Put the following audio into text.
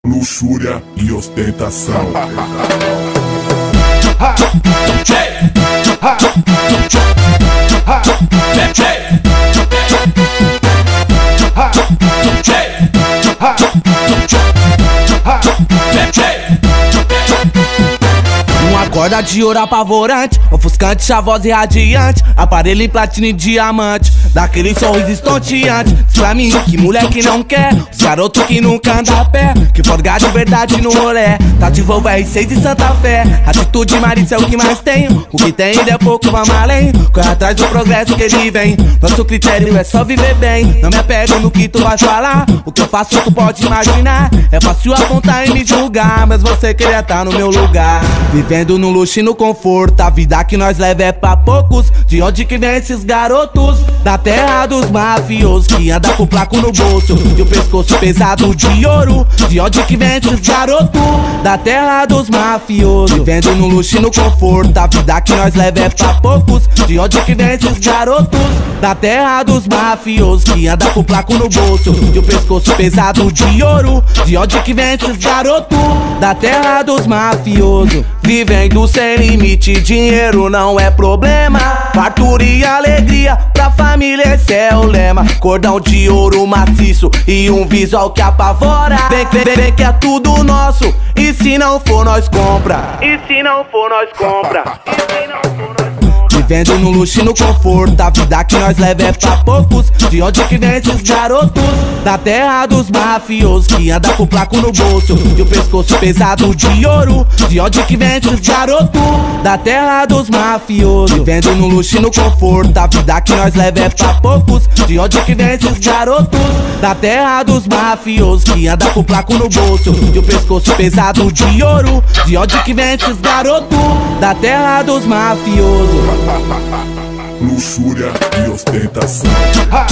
luxúria e ostentação. Uma corda de ouro apavorante, ofuscante, chavosa e radiante, aparelho em platina e diamante, daquele sorriso estonteante. Diz pra mim que moleque não quer os garotos que nunca andam a pé, que forgar de verdade no rolê. Tá de Volvo R6 e Santa Fé, atitude Marisa é o que mais tenho. O que tem ainda é pouco, vamos além, corre atrás do progresso que ele vem. Nosso critério é só viver bem, não me apego no que tu vai falar. O que eu faço tu pode imaginar, é fácil apontar e me julgar, mas você queria estar no meu lugar. Vivendo no luxo e no conforto, a vida que nós leva é pra poucos. De onde que vem esses garotos? Da terra dos mafiosos, que anda com placo no bolso e o pescoço pesado de ouro. De onde que vem esses garotos? Da terra dos mafiosos, vivendo no luxo e no conforto, a vida que nós leva é pra poucos. De onde que vem esses garotos? Da terra dos mafiosos, que anda com placo no bolso e o pescoço pesado de ouro. De onde que vem esses garotos? Da terra dos mafiosos, vivendo sem limite, dinheiro não é problema. Fartura e alegria pra família, esse é o lema. Cordão de ouro maciço e um visual que apavora. Vem que é tudo nosso, e se não for nós compra. E se não for nós compra. E se não for nós compra. Vivendo no luxo e no conforto, a vida que nós leva é pra poucos. De onde que vem esses garotos? Da terra dos mafiosos, que anda com placo no bolso e o pescoço pesado de ouro. De onde que vem esses garotos? Da terra dos mafiosos, vivendo no luxo e no conforto, a vida que nós leva é pra poucos. De onde que vem esses garotos? Da terra dos mafiosos, que anda com placo no bolso e o pescoço pesado de ouro. De onde que vem esses garotos? Da terra dos mafiosos. Luxúria e ostentação. Ha!